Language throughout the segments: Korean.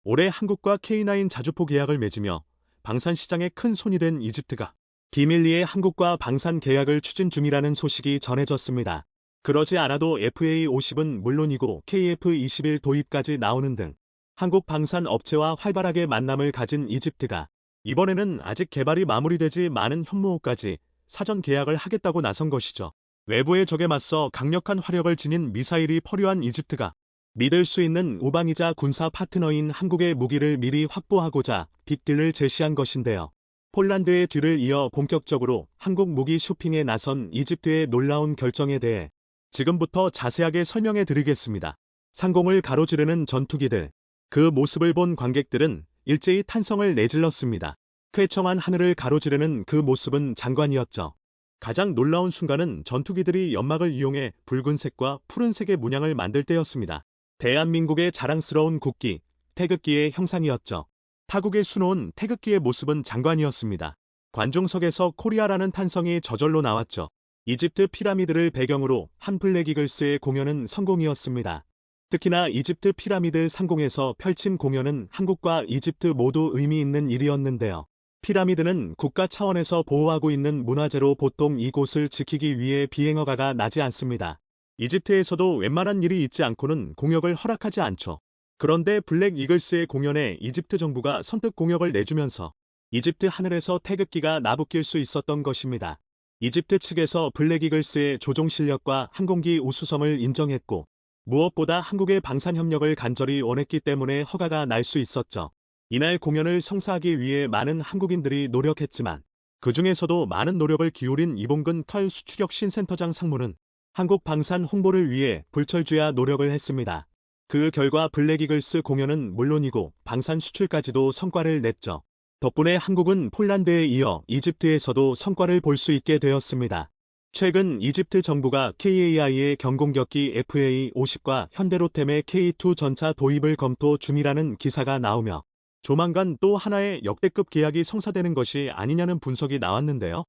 올해 한국과 K9 자주포 계약을 맺으며 방산 시장에 큰 손이 된 이집트가 비밀리에 한국과 방산 계약을 추진 중이라는 소식이 전해졌습니다. 그러지 않아도 FA50은 물론이고 KF21 도입까지 나오는 등 한국 방산 업체와 활발하게 만남을 가진 이집트가 이번에는 아직 개발이 마무리되지 않은 현무호까지 사전 계약을 하겠다고 나선 것이죠. 외부의 적에 맞서 강력한 화력을 지닌 미사일이 포류한 이집트가 믿을 수 있는 우방이자 군사 파트너인 한국의 무기를 미리 확보하고자 빅딜을 제시한 것인데요. 폴란드의 뒤를 이어 본격적으로 한국 무기 쇼핑에 나선 이집트의 놀라운 결정에 대해 지금부터 자세하게 설명해 드리겠습니다. 상공을 가로지르는 전투기들. 그 모습을 본 관객들은 일제히 탄성을 내질렀습니다. 쾌청한 하늘을 가로지르는 그 모습은 장관이었죠. 가장 놀라운 순간은 전투기들이 연막을 이용해 붉은색과 푸른색의 문양을 만들 때였습니다. 대한민국의 자랑스러운 국기, 태극기의 형상이었죠. 타국에 수놓은 태극기의 모습은 장관이었습니다. 관중석에서 코리아라는 탄성이 저절로 나왔죠. 이집트 피라미드를 배경으로 한 블랙 이글스의 공연은 성공이었습니다. 특히나 이집트 피라미드 상공에서 펼친 공연은 한국과 이집트 모두 의미 있는 일이었는데요. 피라미드는 국가 차원에서 보호하고 있는 문화재로 보통 이곳을 지키기 위해 비행허가가 나지 않습니다. 이집트에서도 웬만한 일이 있지 않고는 공역을 허락하지 않죠. 그런데 블랙 이글스의 공연에 이집트 정부가 선뜻 공역을 내주면서 이집트 하늘에서 태극기가 나부낄 수 있었던 것입니다. 이집트 측에서 블랙 이글스의 조종 실력과 항공기 우수성을 인정했고 무엇보다 한국의 방산 협력을 간절히 원했기 때문에 허가가 날 수 있었죠. 이날 공연을 성사하기 위해 많은 한국인들이 노력했지만 그 중에서도 많은 노력을 기울인 이봉근 털 수추격 신센터장 상무는 한국 방산 홍보를 위해 불철주야 노력을 했습니다. 그 결과 블랙 이글스 공연은 물론이고 방산 수출까지도 성과를 냈죠. 덕분에 한국은 폴란드에 이어 이집트에서도 성과를 볼 수 있게 되었습니다. 최근 이집트 정부가 KAI의 경공격기 FA50과 현대로템의 K2 전차 도입을 검토 중이라는 기사가 나오며 조만간 또 하나의 역대급 계약이 성사되는 것이 아니냐는 분석이 나왔는데요.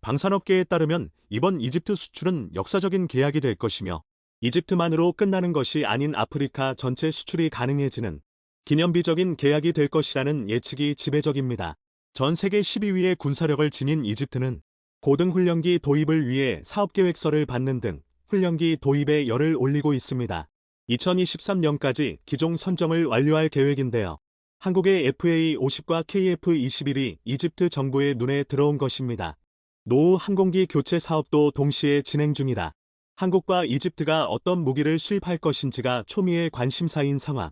방산업계에 따르면 이번 이집트 수출은 역사적인 계약이 될 것이며 이집트만으로 끝나는 것이 아닌 아프리카 전체 수출이 가능해지는 기념비적인 계약이 될 것이라는 예측이 지배적입니다. 전 세계 12위의 군사력을 지닌 이집트는 고등훈련기 도입을 위해 사업계획서를 받는 등 훈련기 도입에 열을 올리고 있습니다. 2023년까지 기종 선정을 완료할 계획인데요. 한국의 FA50과 KF21이 이집트 정부의 눈에 들어온 것입니다. 노후 항공기 교체 사업도 동시에 진행 중이다. 한국과 이집트가 어떤 무기를 수입할 것인지가 초미의 관심사인 상황.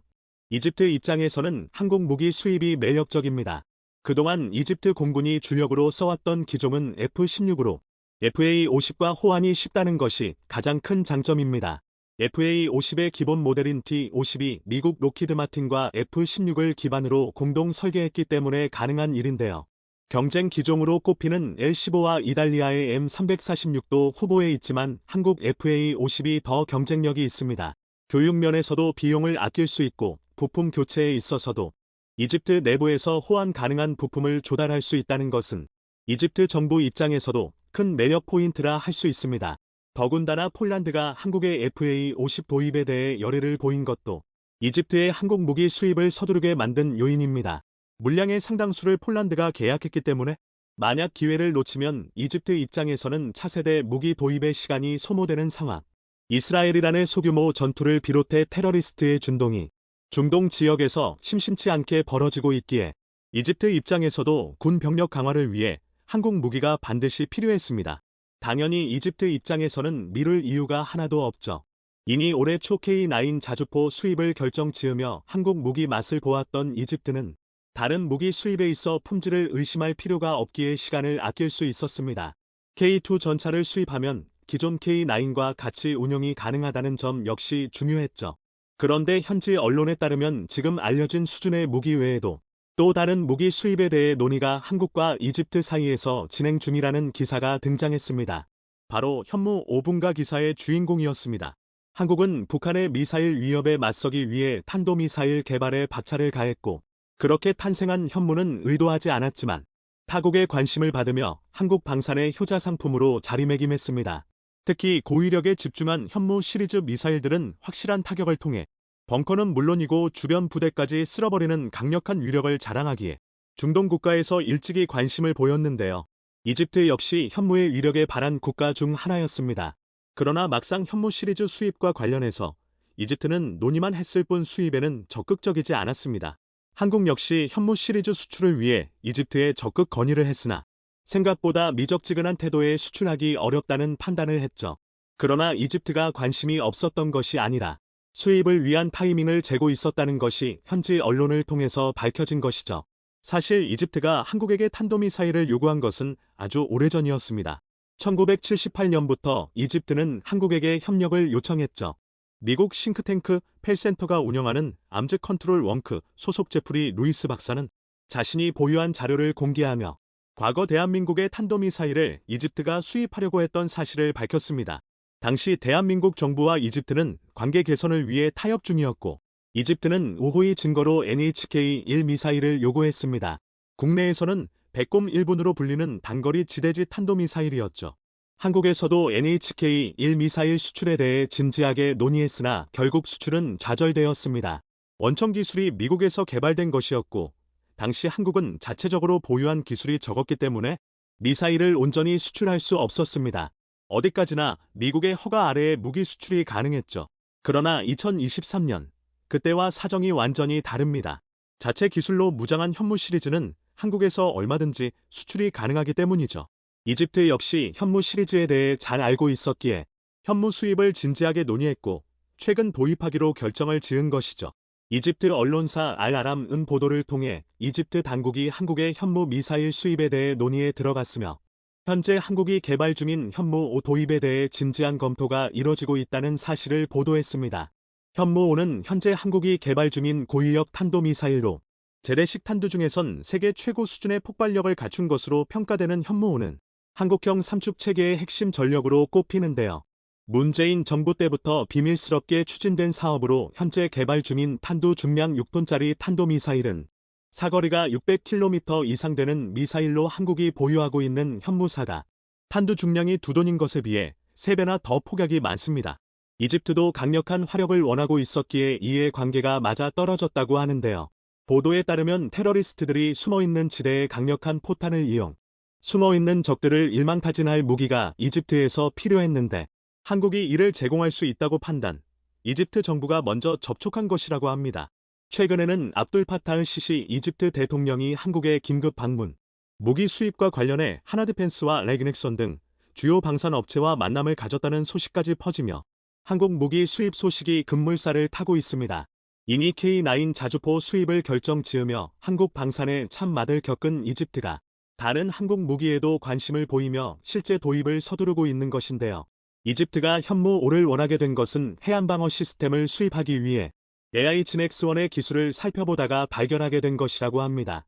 이집트 입장에서는 한국 무기 수입이 매력적입니다. 그동안 이집트 공군이 주력으로 써왔던 기종은 F-16으로 FA-50과 호환이 쉽다는 것이 가장 큰 장점입니다. FA-50의 기본 모델인 T-52 미국 로키드 마틴과 F-16을 기반으로 공동 설계했기 때문에 가능한 일인데요. 경쟁 기종으로 꼽히는 L-15와 이탈리아의 M346도 후보에 있지만 한국 FA-50이 더 경쟁력이 있습니다. 교육 면에서도 비용을 아낄 수 있고 부품 교체에 있어서도 이집트 내부에서 호환 가능한 부품을 조달할 수 있다는 것은 이집트 정부 입장에서도 큰 매력 포인트라 할 수 있습니다. 더군다나 폴란드가 한국의 FA-50 도입에 대해 열의를 보인 것도 이집트의 한국 무기 수입을 서두르게 만든 요인입니다. 물량의 상당수를 폴란드가 계약했기 때문에 만약 기회를 놓치면 이집트 입장에서는 차세대 무기 도입의 시간이 소모되는 상황. 이스라엘이란의 소규모 전투를 비롯해 테러리스트의 준동이 중동 지역에서 심심치 않게 벌어지고 있기에 이집트 입장에서도 군 병력 강화를 위해 한국 무기가 반드시 필요했습니다. 당연히 이집트 입장에서는 미룰 이유가 하나도 없죠. 이미 올해 초 K9 자주포 수입을 결정지으며 한국 무기 맛을 보았던 이집트는 다른 무기 수입에 있어 품질을 의심할 필요가 없기에 시간을 아낄 수 있었습니다. K2 전차를 수입하면 기존 K9과 같이 운용이 가능하다는 점 역시 중요했죠. 그런데 현지 언론에 따르면 지금 알려진 수준의 무기 외에도 또 다른 무기 수입에 대해 논의가 한국과 이집트 사이에서 진행 중이라는 기사가 등장했습니다. 바로 현무 5분가 기사의 주인공이었습니다. 한국은 북한의 미사일 위협에 맞서기 위해 탄도미사일 개발에 박차를 가했고 그렇게 탄생한 현무는 의도하지 않았지만 타국의 관심을 받으며 한국 방산의 효자 상품으로 자리매김했습니다. 특히 고위력에 집중한 현무 시리즈 미사일들은 확실한 타격을 통해 벙커는 물론이고 주변 부대까지 쓸어버리는 강력한 위력을 자랑하기에 중동 국가에서 일찍이 관심을 보였는데요. 이집트 역시 현무의 위력에 발한 국가 중 하나였습니다. 그러나 막상 현무 시리즈 수입과 관련해서 이집트는 논의만 했을 뿐 수입에는 적극적이지 않았습니다. 한국 역시 현무 시리즈 수출을 위해 이집트에 적극 건의를 했으나 생각보다 미적지근한 태도에 수출하기 어렵다는 판단을 했죠. 그러나 이집트가 관심이 없었던 것이 아니라 수입을 위한 타이밍을 재고 있었다는 것이 현지 언론을 통해서 밝혀진 것이죠. 사실 이집트가 한국에게 탄도미사일을 요구한 것은 아주 오래전이었습니다. 1978년부터 이집트는 한국에게 협력을 요청했죠. 미국 싱크탱크 펠센터가 운영하는 암즈 컨트롤 웡크 소속 제프리 루이스 박사는 자신이 보유한 자료를 공개하며 과거 대한민국의 탄도미사일을 이집트가 수입하려고 했던 사실을 밝혔습니다. 당시 대한민국 정부와 이집트는 관계 개선을 위해 타협 중이었고 이집트는 우호의 증거로 NHK-1 미사일을 요구했습니다. 국내에서는 백곰 1분으로 불리는 단거리 지대지 탄도미사일이었죠. 한국에서도 NHK-1 미사일 수출에 대해 진지하게 논의했으나 결국 수출은 좌절되었습니다. 원천 기술이 미국에서 개발된 것이었고 당시 한국은 자체적으로 보유한 기술이 적었기 때문에 미사일을 온전히 수출할 수 없었습니다. 어디까지나 미국의 허가 아래에 무기 수출이 가능했죠. 그러나 2023년, 그때와 사정이 완전히 다릅니다. 자체 기술로 무장한 현무 시리즈는 한국에서 얼마든지 수출이 가능하기 때문이죠. 이집트 역시 현무 시리즈에 대해 잘 알고 있었기에 현무 수입을 진지하게 논의했고 최근 도입하기로 결정을 지은 것이죠. 이집트 언론사 알-아람은 보도를 통해 이집트 당국이 한국의 현무 미사일 수입에 대해 논의에 들어갔으며 현재 한국이 개발 중인 현무5 도입에 대해 진지한 검토가 이뤄지고 있다는 사실을 보도했습니다. 현무5는 현재 한국이 개발 중인 고인력 탄도미사일로 재래식 탄두 중에선 세계 최고 수준의 폭발력을 갖춘 것으로 평가되는 현무5는 한국형 삼축 체계의 핵심 전력으로 꼽히는데요. 문재인 정부 때부터 비밀스럽게 추진된 사업으로 현재 개발 중인 탄두 중량 6톤짜리 탄도미사일은 사거리가 600km 이상 되는 미사일로 한국이 보유하고 있는 현무사가 탄두 중량이 2톤인 것에 비해 3배나 더 폭약이 많습니다. 이집트도 강력한 화력을 원하고 있었기에 이에 관계가 맞아 떨어졌다고 하는데요. 보도에 따르면 테러리스트들이 숨어있는 지대에 강력한 포탄을 이용 숨어있는 적들을 일망타진할 무기가 이집트에서 필요했는데 한국이 이를 제공할 수 있다고 판단, 이집트 정부가 먼저 접촉한 것이라고 합니다. 최근에는 압둘 파타흐 시시 이집트 대통령이 한국에 긴급 방문, 무기 수입과 관련해 하나디펜스와 레그넥선 등 주요 방산업체와 만남을 가졌다는 소식까지 퍼지며 한국 무기 수입 소식이 급물살을 타고 있습니다. 이니 K9 자주포 수입을 결정 지으며 한국 방산에 참맛을 겪은 이집트가 다른 한국 무기에도 관심을 보이며 실제 도입을 서두르고 있는 것인데요. 이집트가 현무5를 원하게 된 것은 해안방어 시스템을 수입하기 위해 AI진엑스1의 기술을 살펴보다가 발견하게 된 것이라고 합니다.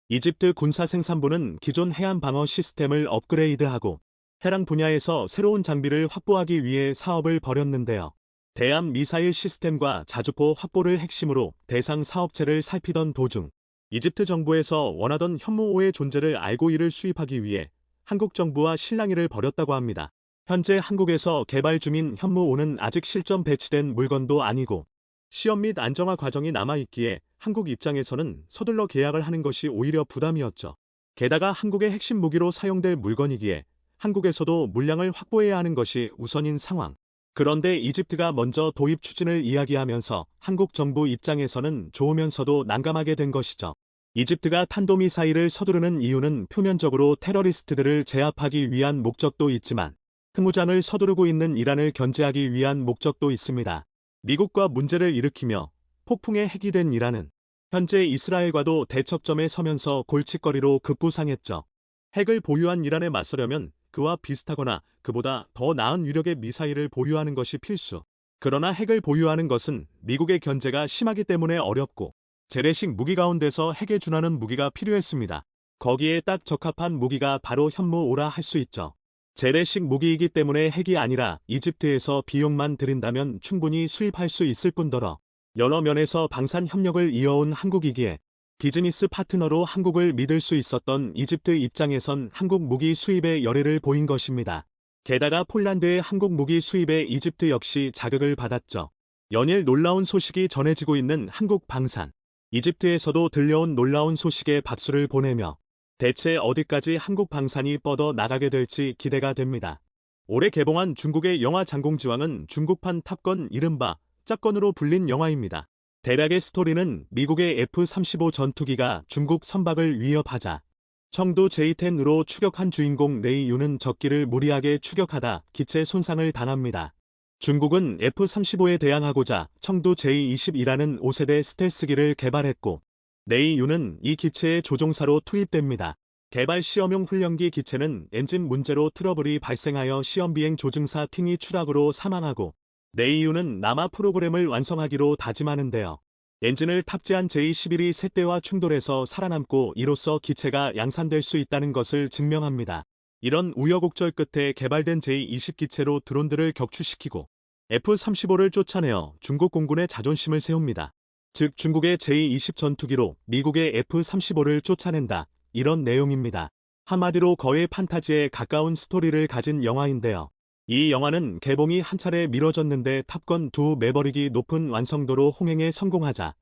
이집트 군사생산부는 기존 해안방어 시스템을 업그레이드하고 해랑 분야에서 새로운 장비를 확보하기 위해 사업을 벌였는데요. 대함 미사일 시스템과 자주포 확보를 핵심으로 대상 사업체를 살피던 도중 이집트 정부에서 원하던 현무5의 존재를 알고 이를 수입하기 위해 한국 정부와 실랑이를 벌였다고 합니다. 현재 한국에서 개발 중인 현무5는 아직 실전 배치된 물건도 아니고 시험 및 안정화 과정이 남아있기에 한국 입장에서는 서둘러 계약을 하는 것이 오히려 부담이었죠. 게다가 한국의 핵심 무기로 사용될 물건이기에 한국에서도 물량을 확보해야 하는 것이 우선인 상황. 그런데 이집트가 먼저 도입 추진을 이야기하면서 한국 정부 입장에서는 좋으면서도 난감하게 된 것이죠. 이집트가 탄도미사일을 서두르는 이유는 표면적으로 테러리스트들을 제압하기 위한 목적도 있지만 핵무장을 서두르고 있는 이란을 견제하기 위한 목적도 있습니다. 미국과 문제를 일으키며 폭풍에 핵이 된 이란은 현재 이스라엘과도 대척점에 서면서 골칫거리로 급부상했죠. 핵을 보유한 이란에 맞서려면 그와 비슷하거나 그보다 더 나은 위력의 미사일을 보유하는 것이 필수. 그러나 핵을 보유하는 것은 미국의 견제가 심하기 때문에 어렵고 재래식 무기 가운데서 핵에 준하는 무기가 필요했습니다. 거기에 딱 적합한 무기가 바로 현무5라 할 수 있죠. 재래식 무기이기 때문에 핵이 아니라 이집트에서 비용만 들인다면 충분히 수입할 수 있을 뿐더러 여러 면에서 방산 협력을 이어온 한국이기에 비즈니스 파트너로 한국을 믿을 수 있었던 이집트 입장에선 한국 무기 수입에 열의를 보인 것입니다. 게다가 폴란드의 한국 무기 수입에 이집트 역시 자극을 받았죠. 연일 놀라운 소식이 전해지고 있는 한국 방산. 이집트에서도 들려온 놀라운 소식에 박수를 보내며 대체 어디까지 한국 방산이 뻗어 나가게 될지 기대가 됩니다. 올해 개봉한 중국의 영화 장공지왕은 중국판 탑건 이른바 짭건으로 불린 영화입니다. 대략의 스토리는 미국의 F-35 전투기가 중국 선박을 위협하자 청도 J-10으로 추격한 주인공 레이유는 적기를 무리하게 추격하다 기체 손상을 당합니다. 중국은 F-35에 대항하고자 청도 J-20이라는 5세대 스텔스기를 개발했고 레이유는 이 기체의 조종사로 투입됩니다. 개발 시험용 훈련기 기체는 엔진 문제로 트러블이 발생하여 시험비행 조종사 팅이 추락으로 사망하고 레이유는 남아 프로그램을 완성하기로 다짐하는데요. 엔진을 탑재한 J-11이 새떼와 충돌해서 살아남고 이로써 기체가 양산될 수 있다는 것을 증명합니다. 이런 우여곡절 끝에 개발된 J-20 기체로 드론들을 격추시키고 F-35를 쫓아내어 중국 공군의 자존심을 세웁니다. 즉 중국의 J-20 전투기로 미국의 F-35를 쫓아낸다. 이런 내용입니다. 한마디로 거의 판타지에 가까운 스토리를 가진 영화인데요. 이 영화는 개봉이 한 차례 미뤄졌는데 탑건 2 매버릭이 높은 완성도로 홍행에 성공하자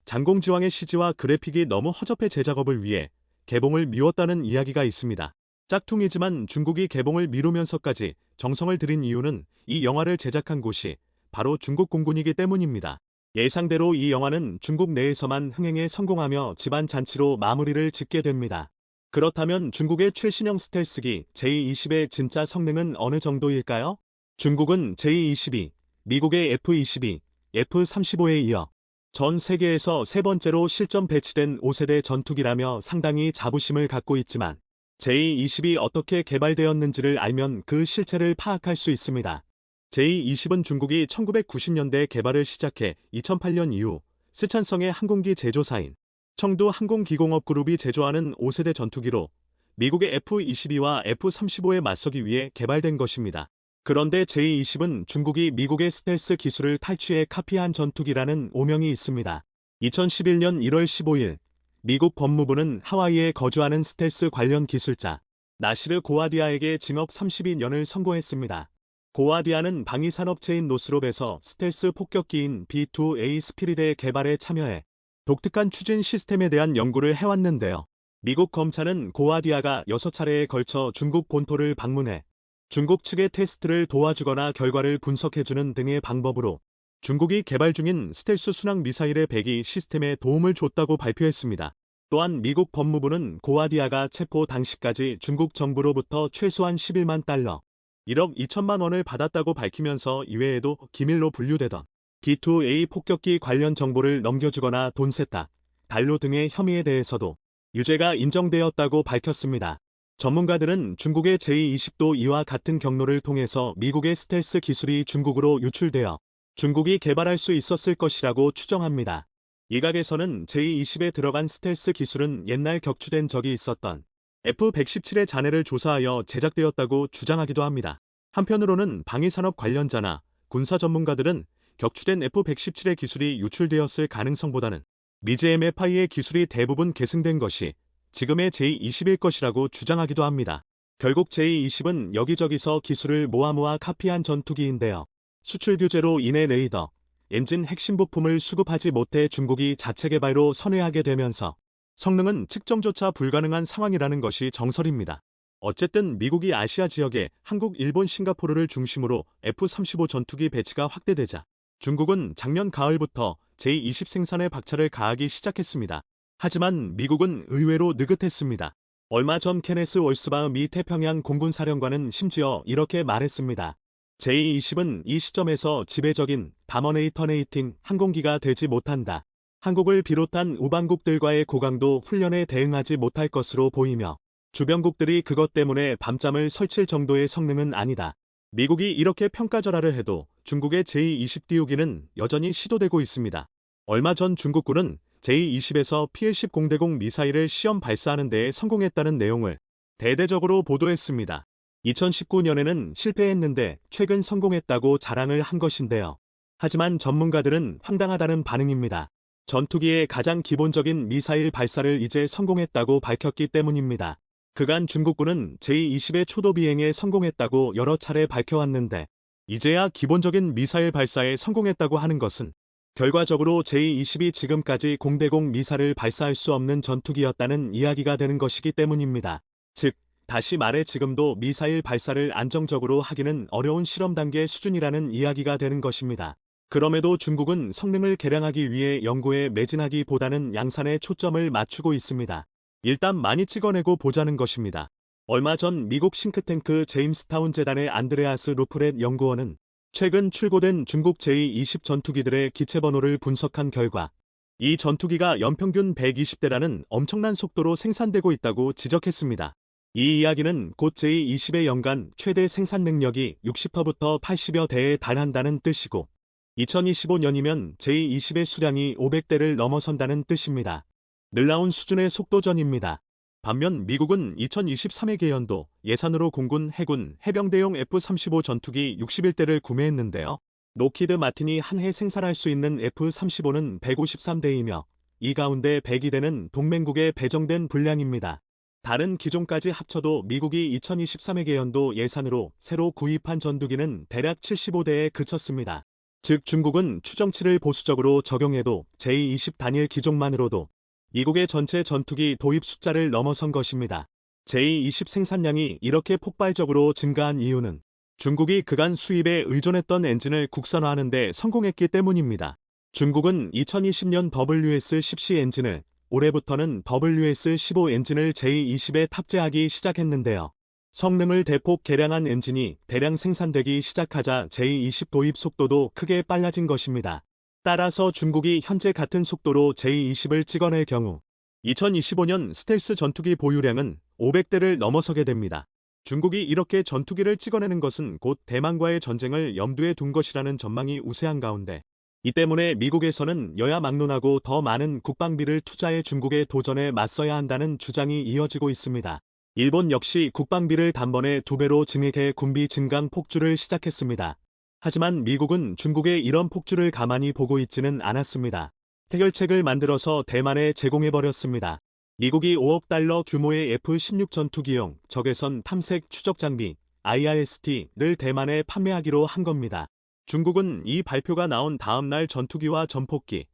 장공지왕의 CG와 그래픽이 너무 허접해 제작업을 위해 개봉을 미뤘다는 이야기가 있습니다. 짝퉁이지만 중국이 개봉을 미루면서까지 정성을 들인 이유는 이 영화를 제작한 곳이 바로 중국 공군이기 때문입니다. 예상대로 이 영화는 중국 내에서만 흥행에 성공하며 집안 잔치로 마무리를 짓게 됩니다. 그렇다면 중국의 최신형 스텔스기 J-20의 진짜 성능은 어느 정도일까요? 중국은 J-22, 미국의 F-22, F-35에 이어 전 세계에서 세 번째로 실전 배치된 5세대 전투기라며 상당히 자부심을 갖고 있지만 J-20이 어떻게 개발되었는지를 알면 그 실체를 파악할 수 있습니다. J-20은 중국이 1990년대 개발을 시작해 2008년 이후 스촨성의 항공기 제조사인 청도 항공기공업그룹이 제조하는 5세대 전투기로 미국의 F-22와 F-35에 맞서기 위해 개발된 것입니다. 그런데 J-20은 중국이 미국의 스텔스 기술을 탈취해 카피한 전투기라는 오명이 있습니다. 2011년 1월 15일 미국 법무부는 하와이에 거주하는 스텔스 관련 기술자 나시르 고아디아에게 징역 32년을 선고했습니다. 고아디아는 방위산업체인 노스롭에서 스텔스 폭격기인 B-2A 스피릿의 개발에 참여해 독특한 추진 시스템에 대한 연구를 해왔는데요. 미국 검찰은 고아디아가 6차례에 걸쳐 중국 본토를 방문해 중국 측의 테스트를 도와주거나 결과를 분석해주는 등의 방법으로 중국이 개발 중인 스텔스 순항 미사일의 배기 시스템에 도움을 줬다고 발표했습니다. 또한 미국 법무부는 고아디아가 체포 당시까지 중국 정부로부터 최소한 11만 달러, 1억 2천만 원을 받았다고 밝히면서 이외에도 기밀로 분류되던 B-2A 폭격기 관련 정보를 넘겨주거나 돈 셌다, 달로 등의 혐의에 대해서도 유죄가 인정되었다고 밝혔습니다. 전문가들은 중국의 J-20도 이와 같은 경로를 통해서 미국의 스텔스 기술이 중국으로 유출되어 중국이 개발할 수 있었을 것이라고 추정합니다. 일각에서는 J-20에 들어간 스텔스 기술은 옛날 격추된 적이 있었던 F-117의 잔해를 조사하여 제작되었다고 주장하기도 합니다. 한편으로는 방위산업 관련자나 군사 전문가들은 격추된 F-117의 기술이 유출되었을 가능성보다는 미제 MFI의 기술이 대부분 계승된 것이 지금의 J-20일 것이라고 주장하기도 합니다. 결국 J-20은 여기저기서 기술을 모아 카피한 전투기인데요. 수출 규제로 인해 레이더, 엔진 핵심 부품을 수급하지 못해 중국이 자체 개발로 선회하게 되면서 성능은 측정조차 불가능한 상황이라는 것이 정설입니다. 어쨌든 미국이 아시아 지역에 한국, 일본, 싱가포르를 중심으로 F-35 전투기 배치가 확대되자 중국은 작년 가을부터 J-20 생산에 박차를 가하기 시작했습니다. 하지만 미국은 의외로 느긋했습니다. 얼마 전 케네스 월스바흐 미 태평양 공군사령관은 심지어 이렇게 말했습니다. J-20은 이 시점에서 지배적인 다머네이터네이팅 항공기가 되지 못한다. 한국을 비롯한 우방국들과의 고강도 훈련에 대응하지 못할 것으로 보이며 주변국들이 그것 때문에 밤잠을 설칠 정도의 성능은 아니다. 미국이 이렇게 평가절하를 해도 중국의 J-20 띄우기는 여전히 시도되고 있습니다. 얼마 전 중국군은 J-20에서 PL-10 공대공 미사일을 시험 발사하는 데에 성공했다는 내용을 대대적으로 보도했습니다. 2019년에는 실패했는데 최근 성공했다고 자랑을 한 것인데요. 하지만 전문가들은 황당하다는 반응입니다. 전투기의 가장 기본적인 미사일 발사를 이제 성공했다고 밝혔기 때문입니다. 그간 중국군은 J-20의 초도 비행에 성공했다고 여러 차례 밝혀왔는데 이제야 기본적인 미사일 발사에 성공했다고 하는 것은 결과적으로 제-20이 지금까지 공대공 미사를 발사할 수 없는 전투기였다는 이야기가 되는 것이기 때문입니다. 즉, 다시 말해 지금도 미사일 발사를 안정적으로 하기는 어려운 실험 단계 수준이라는 이야기가 되는 것입니다. 그럼에도 중국은 성능을 개량하기 위해 연구에 매진하기보다는 양산에 초점을 맞추고 있습니다. 일단 많이 찍어내고 보자는 것입니다. 얼마 전 미국 싱크탱크 제임스타운 재단의 안드레아스 루프렛 연구원은 최근 출고된 중국 제-20 전투기들의 기체번호를 분석한 결과 이 전투기가 연평균 120대라는 엄청난 속도로 생산되고 있다고 지적했습니다. 이 이야기는 곧 제-20의 연간 최대 생산 능력이 60%부터 80여 대에 달한다는 뜻이고 2025년이면 제-20의 수량이 500대를 넘어선다는 뜻입니다. 놀라운 수준의 속도전입니다. 반면 미국은 2023회 개연도 예산으로 공군, 해군, 해병대용 F-35 전투기 61대를 구매했는데요. 로키드 마틴이 한 해 생산할 수 있는 F-35는 153대이며 이 가운데 102대는 동맹국에 배정된 분량입니다. 다른 기종까지 합쳐도 미국이 2023회 개연도 예산으로 새로 구입한 전투기는 대략 75대에 그쳤습니다. 즉 중국은 추정치를 보수적으로 적용해도 제-20 단일 기종만으로도 미국의 전체 전투기 도입 숫자를 넘어선 것입니다. 제-20 생산량이 이렇게 폭발적으로 증가한 이유는 중국이 그간 수입에 의존했던 엔진을 국산화하는 데 성공했기 때문입니다. 중국은 2020년 WS-10C 엔진을 올해부터는 WS-15 엔진을 제-20에 탑재하기 시작했는데요. 성능을 대폭 개량한 엔진이 대량 생산되기 시작하자 제-20 도입 속도도 크게 빨라진 것입니다. 따라서 중국이 현재 같은 속도로 제-20을 찍어낼 경우 2025년 스텔스 전투기 보유량은 500대를 넘어서게 됩니다. 중국이 이렇게 전투기를 찍어내는 것은 곧 대만과의 전쟁을 염두에 둔 것이라는 전망이 우세한 가운데 이 때문에 미국에서는 여야 막론하고 더 많은 국방비를 투자해 중국의 도전에 맞서야 한다는 주장이 이어지고 있습니다. 일본 역시 국방비를 단번에 2배로 증액해 군비 증강 폭주를 시작했습니다. 하지만 미국은 중국의 이런 폭주를 가만히 보고 있지는 않았습니다. 해결책을 만들어서 대만에 제공해버렸습니다. 미국이 5억 달러 규모의 F-16 전투기용 적외선 탐색 추적 장비 IRST를 대만에 판매하기로 한 겁니다. 중국은 이 발표가 나온 다음 날 전투기와 전폭기,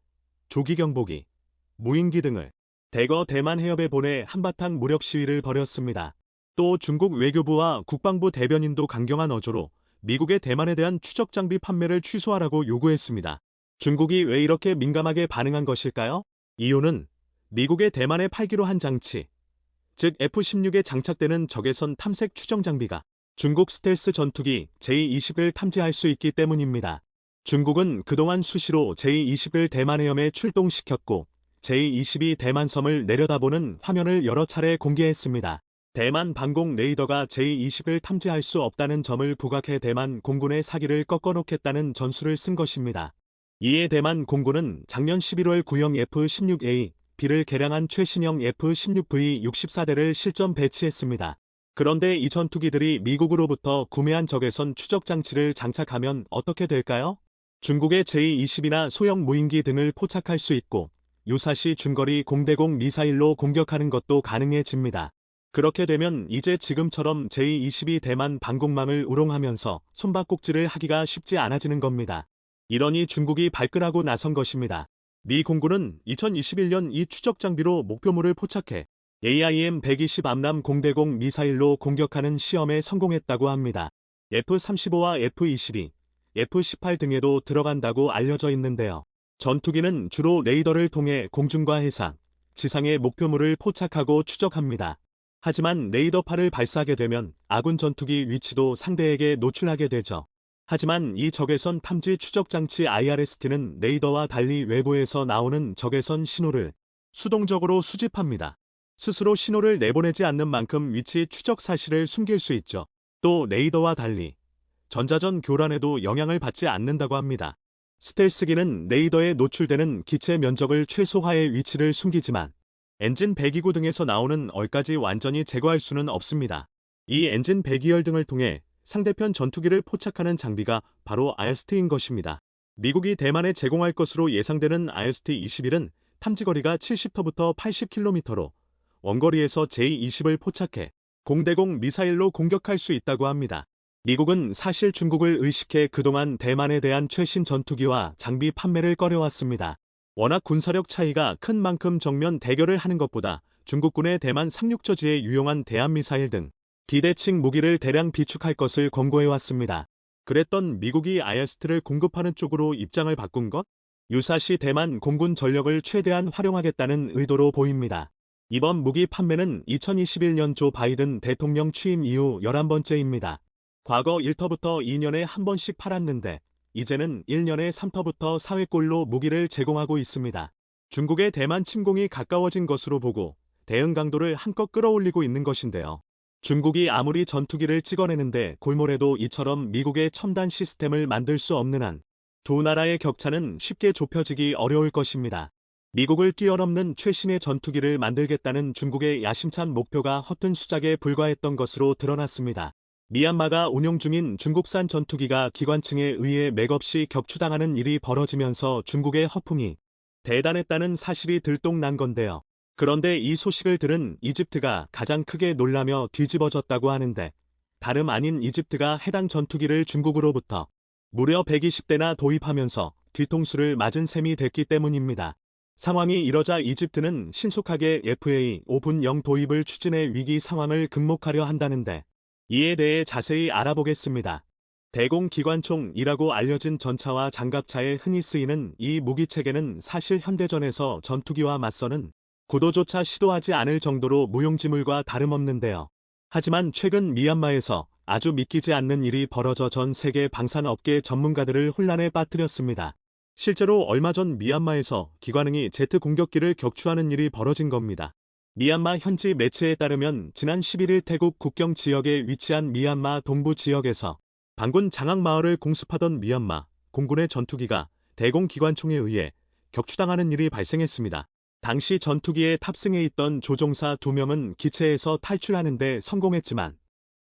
조기경보기, 무인기 등을 대거 대만 해협에 보내 한바탕 무력 시위를 벌였습니다. 또 중국 외교부와 국방부 대변인도 강경한 어조로 미국의 대만에 대한 추적 장비 판매를 취소하라고 요구했습니다. 중국이 왜 이렇게 민감하게 반응한 것일까요? 이유는 미국의 대만에 팔기로 한 장치, 즉 F-16에 장착되는 적외선 탐색 추정 장비가 중국 스텔스 전투기 제-20을 탐지할 수 있기 때문입니다. 중국은 그동안 수시로 제-20을 대만 해협에 출동시켰고 제-20이 대만섬을 내려다보는 화면을 여러 차례 공개했습니다. 대만 방공 레이더가 제-20을 탐지할 수 없다는 점을 부각해 대만 공군의 사기를 꺾어놓겠다는 전술을 쓴 것입니다. 이에 대만 공군은 작년 11월 구형 F-16A, B를 개량한 최신형 F-16V 64대를 실전 배치했습니다. 그런데 이 전투기들이 미국으로부터 구매한 적외선 추적 장치를 장착하면 어떻게 될까요? 중국의 제-20이나 소형 무인기 등을 포착할 수 있고 유사시 중거리 공대공 미사일로 공격하는 것도 가능해집니다. 그렇게 되면 이제 지금처럼 제-20이 대만 방공망을 우롱하면서 손바꼭질을 하기가 쉽지 않아지는 겁니다. 이러니 중국이 발끈하고 나선 것입니다. 미 공군은 2021년 이 추적 장비로 목표물을 포착해 AIM-120 암람 공대공 미사일로 공격하는 시험에 성공했다고 합니다. F-35와 F-22, F-18 등에도 들어간다고 알려져 있는데요. 전투기는 주로 레이더를 통해 공중과 해상, 지상의 목표물을 포착하고 추적합니다. 하지만 레이더파를 발사하게 되면 아군 전투기 위치도 상대에게 노출하게 되죠. 하지만 이 적외선 탐지 추적 장치 IRST는 레이더와 달리 외부에서 나오는 적외선 신호를 수동적으로 수집합니다. 스스로 신호를 내보내지 않는 만큼 위치 추적 사실을 숨길 수 있죠. 또 레이더와 달리 전자전 교란에도 영향을 받지 않는다고 합니다. 스텔스기는 레이더에 노출되는 기체 면적을 최소화해 위치를 숨기지만 엔진 배기구 등에서 나오는 얼까지 완전히 제거할 수는 없습니다. 이 엔진 배기열 등을 통해 상대편 전투기를 포착하는 장비가 바로 IRST인 것입니다. 미국이 대만에 제공할 것으로 예상되는 IRST-21은 탐지거리가 70터부터 80km로 원거리에서 제-20을 포착해 공대공 미사일로 공격할 수 있다고 합니다. 미국은 사실 중국을 의식해 그동안 대만에 대한 최신 전투기와 장비 판매를 꺼려왔습니다. 워낙 군사력 차이가 큰 만큼 정면 대결을 하는 것보다 중국군의 대만 상륙저지에 유용한 대한미사일 등 비대칭 무기를 대량 비축할 것을 권고해왔습니다. 그랬던 미국이 아야스트를 공급하는 쪽으로 입장을 바꾼 것? 유사시 대만 공군 전력을 최대한 활용하겠다는 의도로 보입니다. 이번 무기 판매는 2021년 조 바이든 대통령 취임 이후 11번째입니다. 과거 1터부터 2년에 한 번씩 팔았는데 이제는 1년에 3터부터 4회꼴로 무기를 제공하고 있습니다. 중국의 대만 침공이 가까워진 것으로 보고 대응 강도를 한껏 끌어올리고 있는 것인데요. 중국이 아무리 전투기를 찍어내는데 골몰해도 이처럼 미국의 첨단 시스템을 만들 수 없는 한 두 나라의 격차는 쉽게 좁혀지기 어려울 것입니다. 미국을 뛰어넘는 최신의 전투기를 만들겠다는 중국의 야심찬 목표가 허튼 수작에 불과했던 것으로 드러났습니다. 미얀마가 운용 중인 중국산 전투기가 기관층에 의해 맥없이 격추당하는 일이 벌어지면서 중국의 허풍이 대단했다는 사실이 들통난 건데요. 그런데 이 소식을 들은 이집트가 가장 크게 놀라며 뒤집어졌다고 하는데 다름 아닌 이집트가 해당 전투기를 중국으로부터 무려 120대나 도입하면서 뒤통수를 맞은 셈이 됐기 때문입니다. 상황이 이러자 이집트는 신속하게 FA5분영 도입을 추진해 위기 상황을 극복하려 한다는데 이에 대해 자세히 알아보겠습니다. 대공기관총이라고 알려진 전차와 장갑차에 흔히 쓰이는 이 무기체계는 사실 현대전에서 전투기와 맞서는 구도조차 시도하지 않을 정도로 무용지물과 다름없는데요. 하지만 최근 미얀마에서 아주 믿기지 않는 일이 벌어져 전 세계 방산업계 전문가들을 혼란에 빠뜨렸습니다. 실제로 얼마 전 미얀마에서 기관응이 제트 공격기를 격추하는 일이 벌어진 겁니다. 미얀마 현지 매체에 따르면 지난 11일 태국 국경 지역에 위치한 미얀마 동부 지역에서 반군 장악마을을 공습하던 미얀마 공군의 전투기가 대공기관총에 의해 격추당하는 일이 발생했습니다. 당시 전투기에 탑승해 있던 조종사 2명은 기체에서 탈출하는 데 성공했지만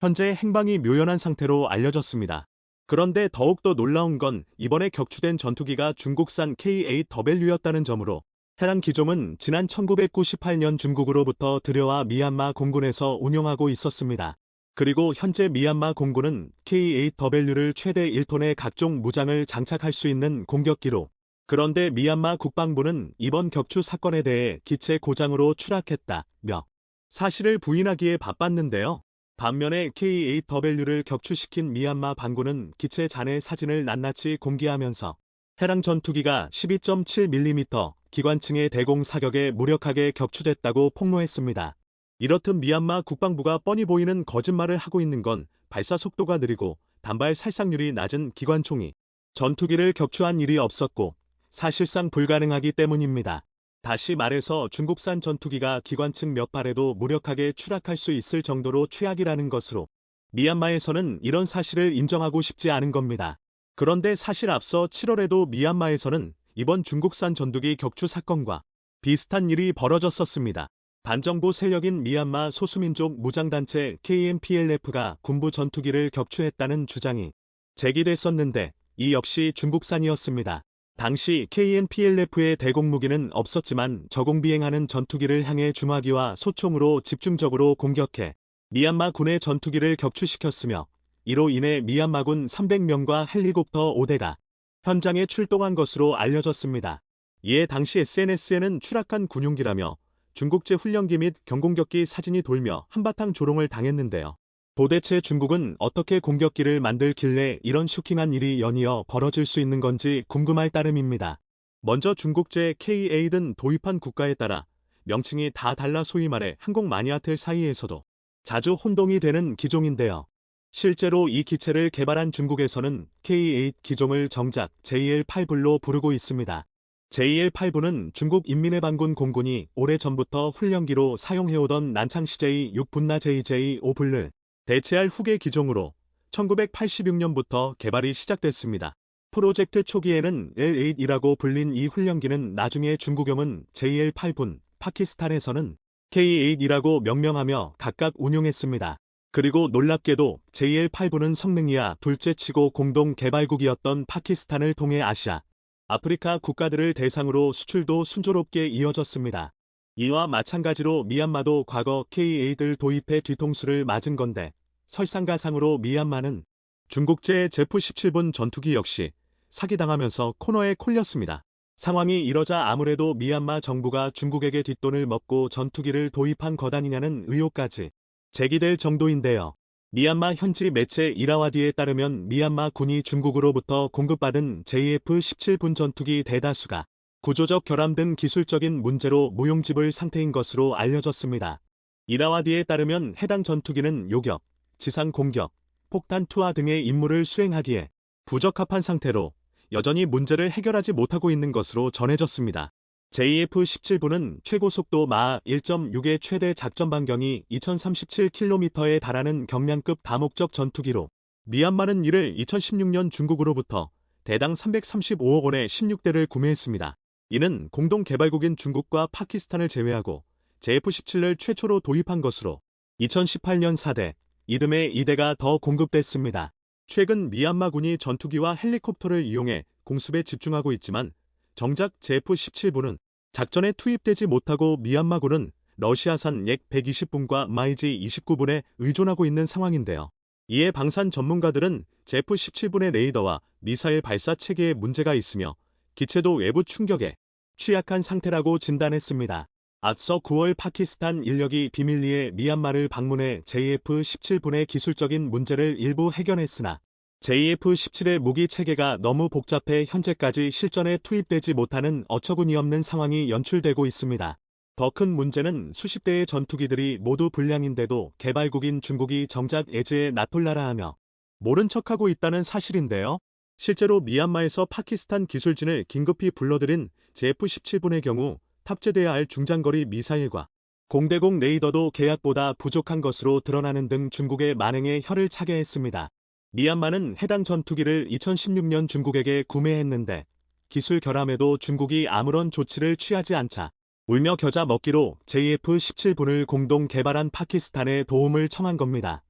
현재 행방이 묘연한 상태로 알려졌습니다. 그런데 더욱더 놀라운 건 이번에 격추된 전투기가 중국산 K-8W였다는 점으로 해당 기종은 지난 1998년 중국으로부터 들여와 미얀마 공군에서 운용하고 있었습니다. 그리고 현재 미얀마 공군은 K-8W를 최대 1톤의 각종 무장을 장착할 수 있는 공격기로 그런데 미얀마 국방부는 이번 격추 사건에 대해 기체 고장으로 추락했다며 사실을 부인하기에 바빴는데요. 반면에 K-8W를 격추시킨 미얀마 반군은 기체 잔해 사진을 낱낱이 공개하면서 해당 전투기가 12.7mm 기관층의 대공 사격에 무력하게 격추됐다고 폭로했습니다. 이렇듯 미얀마 국방부가 뻔히 보이는 거짓말을 하고 있는 건 발사 속도가 느리고 단발 살상률이 낮은 기관총이 전투기를 격추한 일이 없었고 사실상 불가능하기 때문입니다. 다시 말해서 중국산 전투기가 기관층 몇 발에도 무력하게 추락할 수 있을 정도로 최악이라는 것으로 미얀마에서는 이런 사실을 인정하고 싶지 않은 겁니다. 그런데 사실 앞서 7월에도 미얀마에서는 이번 중국산 전투기 격추 사건과 비슷한 일이 벌어졌었습니다. 반정부 세력인 미얀마 소수민족 무장단체 KNPLF가 군부 전투기를 격추했다는 주장이 제기됐었는데 이 역시 중국산이었습니다. 당시 KNPLF의 대공무기는 없었지만 저공비행하는 전투기를 향해 중화기와 소총으로 집중적으로 공격해 미얀마 군의 전투기를 격추시켰으며 이로 인해 미얀마군 300명과 헬리콥터 5대가 현장에 출동한 것으로 알려졌습니다. 이에 당시 SNS에는 추락한 군용기라며 중국제 훈련기 및 경공격기 사진이 돌며 한바탕 조롱을 당했는데요. 도대체 중국은 어떻게 공격기를 만들길래 이런 쇼킹한 일이 연이어 벌어질 수 있는 건지 궁금할 따름입니다. 먼저 중국제 K-8은 도입한 국가에 따라 명칭이 다 달라 소위 말해 항공 마니아들 사이에서도 자주 혼동이 되는 기종인데요. 실제로 이 기체를 개발한 중국에서는 K-8 기종을 정작 JL-8B로 부르고 있습니다. JL-8B는 중국 인민해방군 공군이 오래전부터 훈련기로 사용해오던 난창 CJ-6분나 JJ-5B를 대체할 후계 기종으로 1986년부터 개발이 시작됐습니다. 프로젝트 초기에는 L8이라고 불린 이 훈련기는 나중에 중국염은 JL-8분, 파키스탄에서는 K-8이라고 명명하며 각각 운용했습니다. 그리고 놀랍게도 JL-8분은 성능이야 둘째치고 공동 개발국이었던 파키스탄을 통해 아시아, 아프리카 국가들을 대상으로 수출도 순조롭게 이어졌습니다. 이와 마찬가지로 미얀마도 과거 K-8을 도입해 뒤통수를 맞은 건데 설상가상으로 미얀마는 중국제 제프-17분 전투기 역시 사기당하면서 코너에 콜렸습니다. 상황이 이러자 아무래도 미얀마 정부가 중국에게 뒷돈을 먹고 전투기를 도입한 것 아니냐는 의혹까지 제기될 정도인데요. 미얀마 현지 매체 이라와디에 따르면 미얀마 군이 중국으로부터 공급받은 JF-17분 전투기 대다수가 구조적 결함 등 기술적인 문제로 무용지물 상태인 것으로 알려졌습니다. 이라와디에 따르면 해당 전투기는 요격, 지상 공격, 폭탄 투하 등의 임무를 수행하기에 부적합한 상태로 여전히 문제를 해결하지 못하고 있는 것으로 전해졌습니다. JF-17분은 최고 속도 마하 1.6의 최대 작전 반경이 2037km에 달하는 경량급 다목적 전투기로 미얀마는 이를 2016년 중국으로부터 대당 335억 원에 16대를 구매했습니다. 이는 공동개발국인 중국과 파키스탄을 제외하고 JF-17을 최초로 도입한 것으로 2018년 4대, 이듬해 2대가 더 공급됐습니다. 최근 미얀마군이 전투기와 헬리콥터를 이용해 공습에 집중하고 있지만 정작 JF-17분은 작전에 투입되지 못하고 미얀마군은 러시아산 약 120분과 마이지 29분에 의존하고 있는 상황인데요. 이에 방산 전문가들은 JF-17분의 레이더와 미사일 발사 체계에 문제가 있으며 기체도 외부 충격에 취약한 상태라고 진단했습니다. 앞서 9월 파키스탄 인력이 비밀리에 미얀마를 방문해 JF-17분의 기술적인 문제를 일부 해결했으나 JF-17의 무기 체계가 너무 복잡해 현재까지 실전에 투입되지 못하는 어처구니없는 상황이 연출되고 있습니다. 더 큰 문제는 수십 대의 전투기들이 모두 불량인데도 개발국인 중국이 정작 애지에 낫돌라라 하며 모른 척하고 있다는 사실인데요. 실제로 미얀마에서 파키스탄 기술진을 긴급히 불러들인 JF-17분의 경우 탑재돼야 할 중장거리 미사일과 공대공 레이더도 계약보다 부족한 것으로 드러나는 등 중국의 만행에 혀를 차게 했습니다. 미얀마는 해당 전투기를 2016년 중국에게 구매했는데 기술 결함에도 중국이 아무런 조치를 취하지 않자 울며 겨자 먹기로 JF-17분을 공동 개발한 파키스탄에 도움을 청한 겁니다.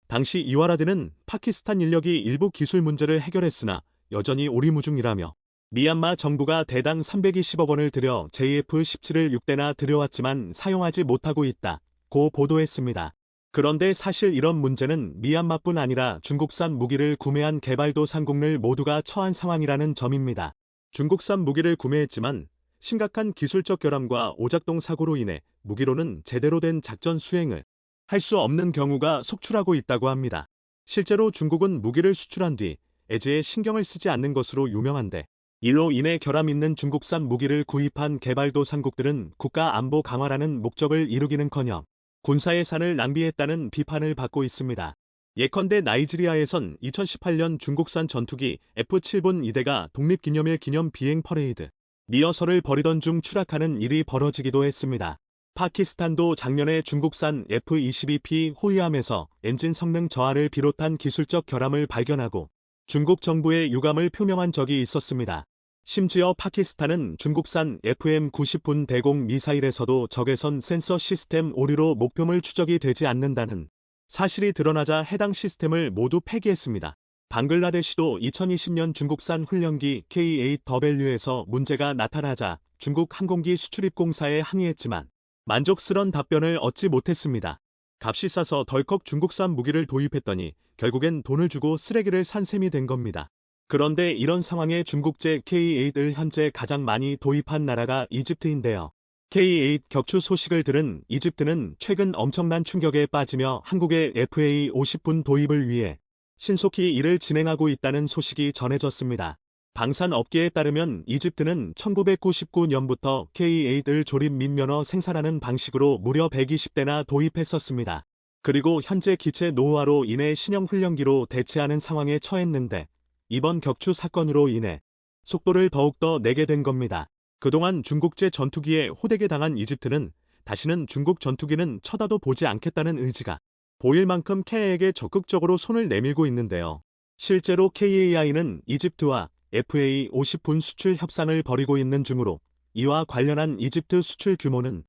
당시 이와라드는 파키스탄 인력이 일부 기술 문제를 해결했으나 여전히 오리무중이라며 미얀마 정부가 대당 320억 원을 들여 JF-17을 6대나 들여왔지만 사용하지 못하고 있다고 보도했습니다. 그런데 사실 이런 문제는 미얀마뿐 아니라 중국산 무기를 구매한 개발도상국들 모두가 처한 상황이라는 점입니다. 중국산 무기를 구매했지만 심각한 기술적 결함과 오작동 사고로 인해 무기로는 제대로 된 작전 수행을 할 수 없는 경우가 속출하고 있다고 합니다. 실제로 중국은 무기를 수출한 뒤 애지에 신경을 쓰지 않는 것으로 유명한데 이로 인해 결함 있는 중국산 무기를 구입한 개발도상국들은 국가 안보 강화라는 목적을 이루기는커녕 군사 예산을 낭비했다는 비판을 받고 있습니다. 예컨대 나이지리아에선 2018년 중국산 전투기 F-7분 2대가 독립기념일 기념 비행 퍼레이드 리허설을 벌이던 중 추락하는 일이 벌어지기도 했습니다. 파키스탄도 작년에 중국산 F-22P 호위함에서 엔진 성능 저하를 비롯한 기술적 결함을 발견하고 중국 정부에 유감을 표명한 적이 있었습니다. 심지어 파키스탄은 중국산 FM-90분 대공 미사일에서도 적외선 센서 시스템 오류로 목표물 추적이 되지 않는다는 사실이 드러나자 해당 시스템을 모두 폐기했습니다. 방글라데시도 2020년 중국산 훈련기 K-8W에서 문제가 나타나자 중국 항공기 수출입공사에 항의했지만 만족스런 답변을 얻지 못했습니다. 값이 싸서 덜컥 중국산 무기를 도입했더니 결국엔 돈을 주고 쓰레기를 산 셈이 된 겁니다. 그런데 이런 상황에 중국제 K-8을 현재 가장 많이 도입한 나라가 이집트인데요. K-8 격추 소식을 들은 이집트는 최근 엄청난 충격에 빠지며 한국의 FA-50분 도입을 위해 신속히 일을 진행하고 있다는 소식이 전해졌습니다. 방산업계에 따르면 이집트는 1999년부터 K-8을 조립 및 면허 생산하는 방식으로 무려 120대나 도입했었습니다. 그리고 현재 기체 노후화로 인해 신형 훈련기로 대체하는 상황에 처했는데 이번 격추 사건으로 인해 속도를 더욱더 내게 된 겁니다. 그동안 중국제 전투기에 호되게 당한 이집트는 다시는 중국 전투기는 쳐다도 보지 않겠다는 의지가 보일 만큼 KA에게 적극적으로 손을 내밀고 있는데요. 실제로 KAI는 이집트와 FA-50분 수출 협상을 벌이고 있는 중으로 이와 관련한 이집트 수출 규모는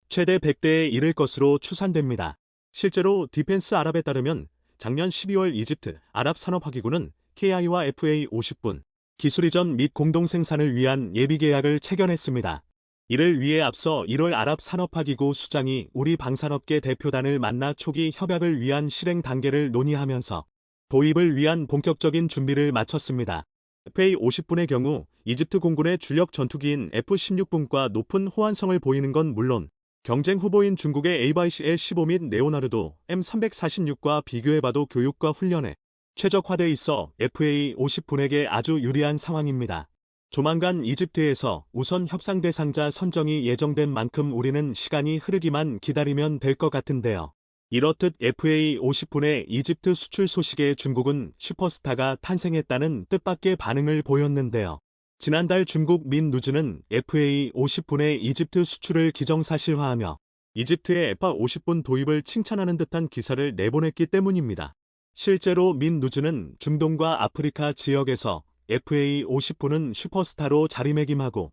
최대 100대에 이를 것으로 추산됩니다. 실제로 디펜스 아랍에 따르면 작년 12월 이집트 아랍산업화기구는 KI와 FA-50분 기술 이전 및 공동 생산을 위한 예비 계약을 체결했습니다. 이를 위해 앞서 1월 아랍산업화기구 수장이 우리 방산업계 대표단을 만나 초기 협약을 위한 실행 단계를 논의하면서 도입을 위한 본격적인 준비를 마쳤습니다. FA-50분의 경우 이집트 공군의 주력 전투기인 F-16분과 높은 호환성을 보이는 건 물론 경쟁 후보인 중국의 에이바이시 L-15 및 레오나르도 M346과 비교해봐도 교육과 훈련에 최적화돼 있어 FA-50분에게 아주 유리한 상황입니다. 조만간 이집트에서 우선 협상 대상자 선정이 예정된 만큼 우리는 시간이 흐르기만 기다리면 될 것 같은데요. 이렇듯 FA-50분의 이집트 수출 소식에 중국은 슈퍼스타가 탄생했다는 뜻밖의 반응을 보였는데요. 지난달 중국 민누즈는 FA-50분의 이집트 수출을 기정사실화하며 이집트의 F-50분 도입을 칭찬하는 듯한 기사를 내보냈기 때문입니다. 실제로 민누즈는 중동과 아프리카 지역에서 FA-50분은 슈퍼스타로 자리매김하고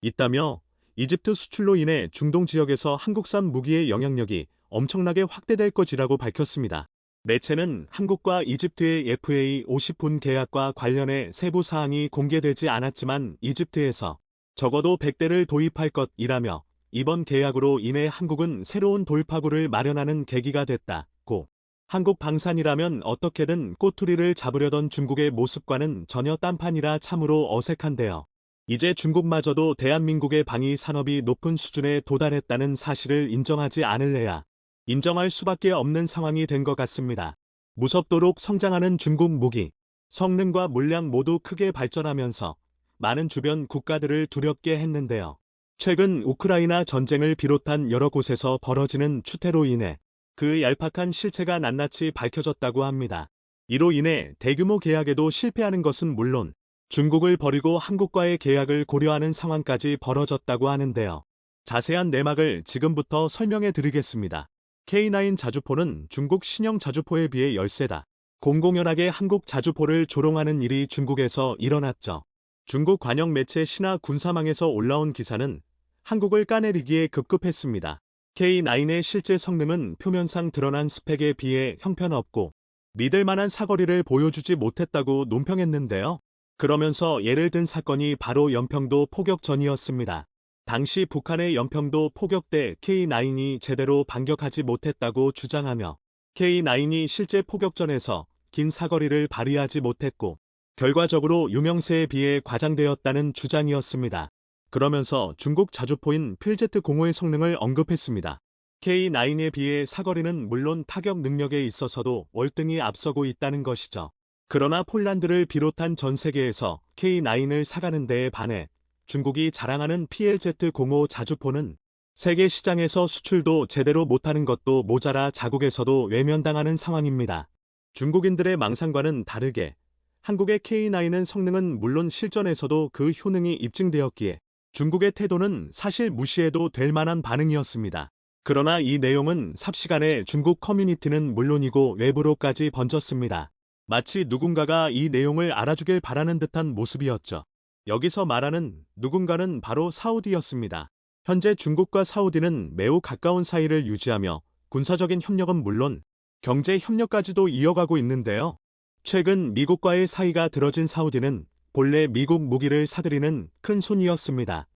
있다며 이집트 수출로 인해 중동 지역에서 한국산 무기의 영향력이 엄청나게 확대될 것이라고 밝혔습니다. 매체는 한국과 이집트의 FA-50분 계약과 관련해 세부 사항이 공개되지 않았지만 이집트에서 적어도 100대를 도입할 것이라며 이번 계약으로 인해 한국은 새로운 돌파구를 마련하는 계기가 됐다고 한국 방산이라면 어떻게든 꼬투리를 잡으려던 중국의 모습과는 전혀 딴판이라 참으로 어색한데요. 이제 중국마저도 대한민국의 방위 산업이 높은 수준에 도달했다는 사실을 인정하지 않을래야 인정할 수밖에 없는 상황이 된 것 같습니다. 무섭도록 성장하는 중국 무기, 성능과 물량 모두 크게 발전하면서 많은 주변 국가들을 두렵게 했는데요. 최근 우크라이나 전쟁을 비롯한 여러 곳에서 벌어지는 추태로 인해 그 얄팍한 실체가 낱낱이 밝혀졌다고 합니다. 이로 인해 대규모 계약에도 실패하는 것은 물론 중국을 버리고 한국과의 계약을 고려하는 상황까지 벌어졌다고 하는데요. 자세한 내막을 지금부터 설명해 드리겠습니다. K9 자주포는 중국 신형 자주포에 비해 열세다. 공공연하게 한국 자주포를 조롱하는 일이 중국에서 일어났죠. 중국 관영 매체 신화 군사망에서 올라온 기사는 한국을 까내리기에 급급했습니다. K9의 실제 성능은 표면상 드러난 스펙에 비해 형편없고 믿을 만한 사거리를 보여주지 못했다고 논평했는데요. 그러면서 예를 든 사건이 바로 연평도 포격전이었습니다. 당시 북한의 연평도 포격 때 K9이 제대로 반격하지 못했다고 주장하며 K9이 실제 포격전에서 긴 사거리를 발휘하지 못했고 결과적으로 유명세에 비해 과장되었다는 주장이었습니다. 그러면서 중국 자주포인 필제트-05의 성능을 언급했습니다. K9에 비해 사거리는 물론 타격 능력에 있어서도 월등히 앞서고 있다는 것이죠. 그러나 폴란드를 비롯한 전 세계에서 K9을 사가는 데에 반해 중국이 자랑하는 PLZ-05 자주포는 세계 시장에서 수출도 제대로 못하는 것도 모자라 자국에서도 외면당하는 상황입니다. 중국인들의 망상과는 다르게 한국의 K9은 성능은 물론 실전에서도 그 효능이 입증되었기에 중국의 태도는 사실 무시해도 될 만한 반응이었습니다. 그러나 이 내용은 삽시간에 중국 커뮤니티는 물론이고 외부로까지 번졌습니다. 마치 누군가가 이 내용을 알아주길 바라는 듯한 모습이었죠. 여기서 말하는 누군가는 바로 사우디였습니다. 현재 중국과 사우디는 매우 가까운 사이를 유지하며 군사적인 협력은 물론 경제 협력까지도 이어가고 있는데요. 최근 미국과의 사이가 들어진 사우디는 본래 미국 무기를 사들이는 큰 손이었습니다.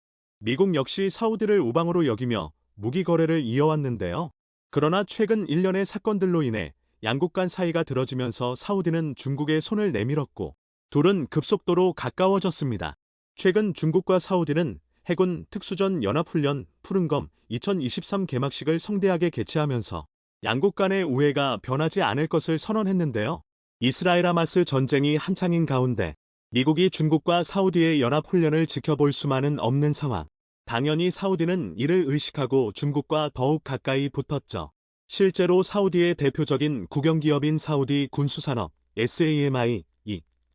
미국 역시 사우디를 우방으로 여기며 무기 거래를 이어왔는데요. 그러나 최근 일련의 사건들로 인해 양국 간 사이가 들어지면서 사우디는 중국의 손을 내밀었고 둘은 급속도로 가까워졌습니다. 최근 중국과 사우디는 해군 특수전 연합훈련 푸른검 2023 개막식을 성대하게 개최하면서 양국 간의 우애가 변하지 않을 것을 선언했는데요. 이스라엘-하마스 전쟁이 한창인 가운데 미국이 중국과 사우디의 연합훈련을 지켜볼 수만은 없는 상황. 당연히 사우디는 이를 의식하고 중국과 더욱 가까이 붙었죠. 실제로 사우디의 대표적인 국영기업인 사우디 군수산업 SAMI,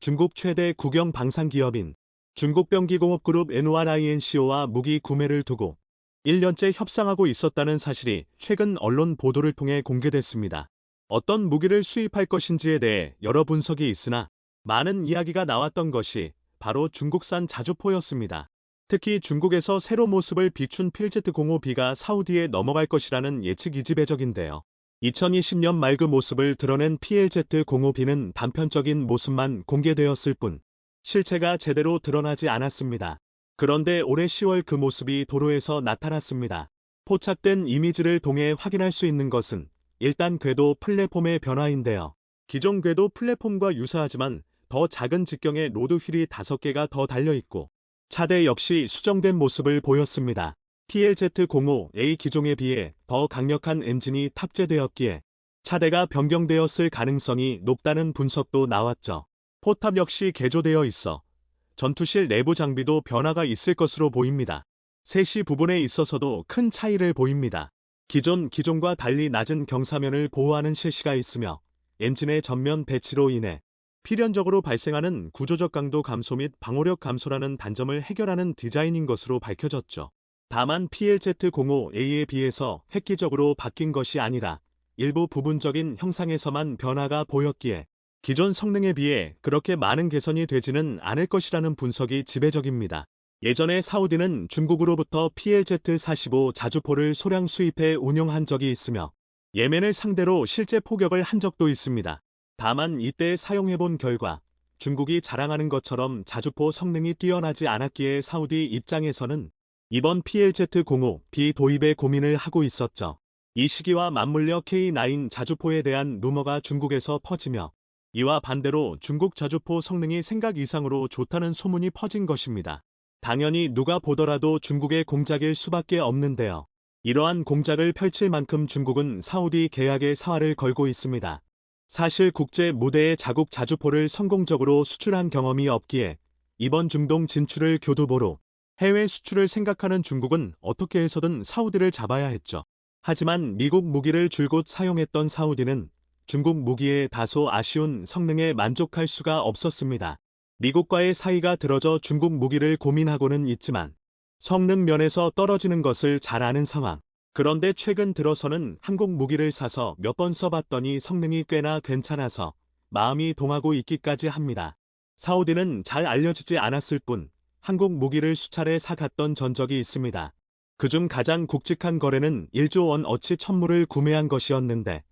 중국 최대 국영 방산기업인 중국병기공업그룹 NORINCO와 무기 구매를 두고 1년째 협상하고 있었다는 사실이 최근 언론 보도를 통해 공개됐습니다. 어떤 무기를 수입할 것인지에 대해 여러 분석이 있으나 많은 이야기가 나왔던 것이 바로 중국산 자주포였습니다. 특히 중국에서 새로 모습을 비춘 필제트-05B가 사우디에 넘어갈 것이라는 예측이 지배적인데요. 2020년 말 그 모습을 드러낸 PLZ-05B는 단편적인 모습만 공개되었을 뿐 실체가 제대로 드러나지 않았습니다. 그런데 올해 10월 그 모습이 도로에서 나타났습니다. 포착된 이미지를 통해 확인할 수 있는 것은 일단 궤도 플랫폼의 변화인데요. 기존 궤도 플랫폼과 유사하지만 더 작은 직경에 로드 휠이 5개가 더 달려있고 차대 역시 수정된 모습을 보였습니다. PLZ-05A 기종에 비해 더 강력한 엔진이 탑재되었기에 차대가 변경되었을 가능성이 높다는 분석도 나왔죠. 포탑 역시 개조되어 있어 전투실 내부 장비도 변화가 있을 것으로 보입니다. 세시 부분에 있어서도 큰 차이를 보입니다. 기존과 달리 낮은 경사면을 보호하는 셰시가 있으며 엔진의 전면 배치로 인해 필연적으로 발생하는 구조적 강도 감소 및 방호력 감소라는 단점을 해결하는 디자인인 것으로 밝혀졌죠. 다만 PLZ-05A에 비해서 획기적으로 바뀐 것이 아니라 일부 부분적인 형상에서만 변화가 보였기에 기존 성능에 비해 그렇게 많은 개선이 되지는 않을 것이라는 분석이 지배적입니다. 예전에 사우디는 중국으로부터 PLZ-45 자주포를 소량 수입해 운용한 적이 있으며 예멘을 상대로 실제 포격을 한 적도 있습니다. 다만 이때 사용해본 결과 중국이 자랑하는 것처럼 자주포 성능이 뛰어나지 않았기에 사우디 입장에서는 이번 PLZ-05B 도입에 고민을 하고 있었죠. 이 시기와 맞물려 K9 자주포에 대한 루머가 중국에서 퍼지며 이와 반대로 중국 자주포 성능이 생각 이상으로 좋다는 소문이 퍼진 것입니다. 당연히 누가 보더라도 중국의 공작일 수밖에 없는데요. 이러한 공작을 펼칠 만큼 중국은 사우디 계약에 사활을 걸고 있습니다. 사실 국제 무대에 자국 자주포를 성공적으로 수출한 경험이 없기에 이번 중동 진출을 교두보로 해외 수출을 생각하는 중국은 어떻게 해서든 사우디를 잡아야 했죠. 하지만 미국 무기를 줄곧 사용했던 사우디는 중국 무기에 다소 아쉬운 성능에 만족할 수가 없었습니다. 미국과의 사이가 들어져 중국 무기를 고민하고는 있지만 성능 면에서 떨어지는 것을 잘 아는 상황. 그런데 최근 들어서는 한국 무기를 사서 몇 번 써봤더니 성능이 꽤나 괜찮아서 마음이 동하고 있기까지 합니다. 사우디는 잘 알려지지 않았을 뿐 한국 무기를 수차례 사갔던 전적이 있습니다. 그중 가장 굵직한 거래는 1조 원 어치 천물을 구매한 것이었는데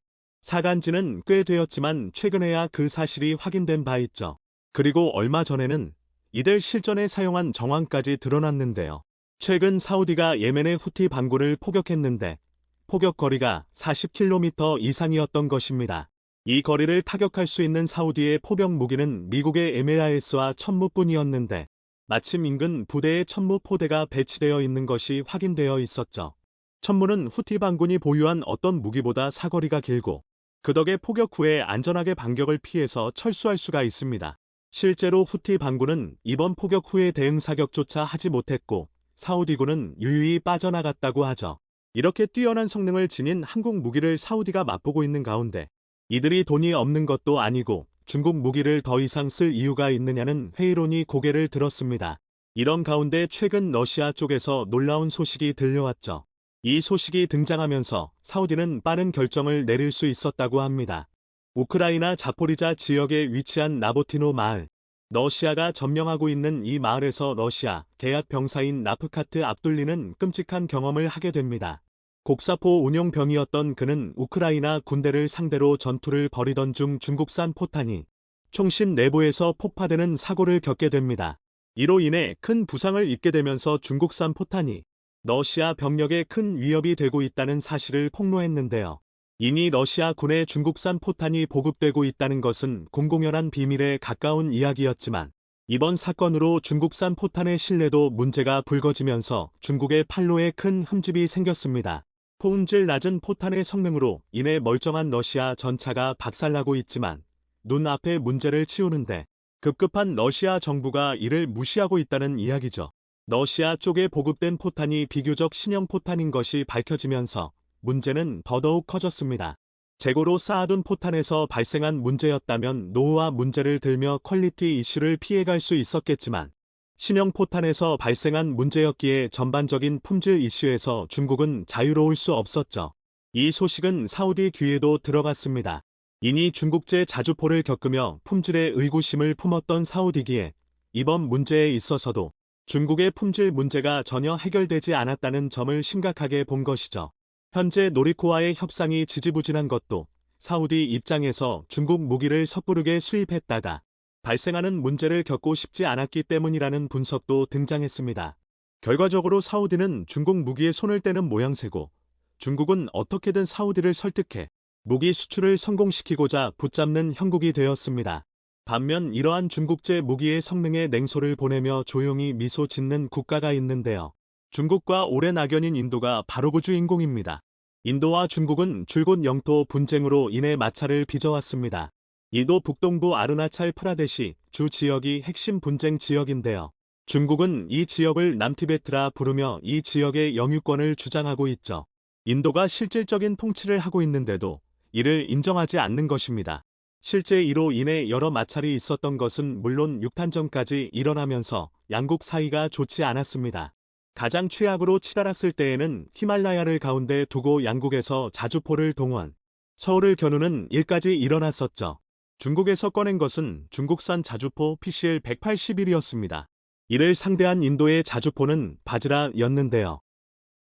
사간 지는 꽤 되었지만 최근에야 그 사실이 확인된 바 있죠. 그리고 얼마 전에는 이들 실전에 사용한 정황까지 드러났는데요. 최근 사우디가 예멘의 후티 반군을 포격했는데 포격 거리가 40km 이상이었던 것입니다. 이 거리를 타격할 수 있는 사우디의 포병 무기는 미국의 MLRS와 천무뿐이었는데 마침 인근 부대에 천무 포대가 배치되어 있는 것이 확인되어 있었죠. 천무는 후티 반군이 보유한 어떤 무기보다 사거리가 길고 그 덕에 포격 후에 안전하게 반격을 피해서 철수할 수가 있습니다. 실제로 후티 반군은 이번 포격 후에 대응 사격조차 하지 못했고 사우디군은 유유히 빠져나갔다고 하죠. 이렇게 뛰어난 성능을 지닌 한국 무기를 사우디가 맛보고 있는 가운데 이들이 돈이 없는 것도 아니고 중국 무기를 더 이상 쓸 이유가 있느냐는 회의론이 고개를 들었습니다. 이런 가운데 최근 러시아 쪽에서 놀라운 소식이 들려왔죠. 이 소식이 등장하면서 사우디는 빠른 결정을 내릴 수 있었다고 합니다. 우크라이나 자포리자 지역에 위치한 나보티노 마을. 러시아가 점령하고 있는 이 마을에서 러시아 계약 병사인 나프카트 압둘리는 끔찍한 경험을 하게 됩니다. 곡사포 운용병이었던 그는 우크라이나 군대를 상대로 전투를 벌이던 중 중국산 포탄이 총신 내부에서 폭파되는 사고를 겪게 됩니다. 이로 인해 큰 부상을 입게 되면서 중국산 포탄이 러시아 병력에 큰 위협이 되고 있다는 사실을 폭로했는데요. 이미 러시아 군에 중국산 포탄이 보급되고 있다는 것은 공공연한 비밀에 가까운 이야기였지만 이번 사건으로 중국산 포탄의 신뢰도 문제가 불거지면서 중국의 판로에 큰 흠집이 생겼습니다. 품질 낮은 포탄의 성능으로 인해 멀쩡한 러시아 전차가 박살나고 있지만 눈앞의 문제를 치우는데 급급한 러시아 정부가 이를 무시하고 있다는 이야기죠. 러시아 쪽에 보급된 포탄이 비교적 신형 포탄인 것이 밝혀지면서 문제는 더더욱 커졌습니다. 재고로 쌓아둔 포탄에서 발생한 문제였다면 노후화 문제를 들며 퀄리티 이슈를 피해갈 수 있었겠지만 신형 포탄에서 발생한 문제였기에 전반적인 품질 이슈에서 중국은 자유로울 수 없었죠. 이 소식은 사우디 귀에도 들어갔습니다. 이니 중국제 자주포를 겪으며 품질에 의구심을 품었던 사우디기에 이번 문제에 있어서도 중국의 품질 문제가 전혀 해결되지 않았다는 점을 심각하게 본 것이죠. 현재 노리코와의 협상이 지지부진한 것도 사우디 입장에서 중국 무기를 섣부르게 수입했다가 발생하는 문제를 겪고 싶지 않았기 때문이라는 분석도 등장했습니다. 결과적으로 사우디는 중국 무기에 손을 떼는 모양새고 중국은 어떻게든 사우디를 설득해 무기 수출을 성공시키고자 붙잡는 형국이 되었습니다. 반면 이러한 중국제 무기의 성능에 냉소를 보내며 조용히 미소 짓는 국가가 있는데요. 중국과 오랜 악연인 인도가 바로 그 주인공입니다. 인도와 중국은 줄곧 영토 분쟁으로 인해 마찰을 빚어왔습니다. 인도 북동부 아르나찰 프라데시 주 지역이 핵심 분쟁 지역인데요. 중국은 이 지역을 남티베트라 부르며 이 지역의 영유권을 주장하고 있죠. 인도가 실질적인 통치를 하고 있는데도 이를 인정하지 않는 것입니다. 실제 이로 인해 여러 마찰이 있었던 것은 물론 6탄전까지 일어나면서 양국 사이가 좋지 않았습니다. 가장 최악으로 치달았을 때에는 히말라야를 가운데 두고 양국에서 자주포를 동원, 서울을 겨누는 일까지 일어났었죠. 중국에서 꺼낸 것은 중국산 자주포 PCL-181이었습니다. 이를 상대한 인도의 자주포는 바즈라였는데요.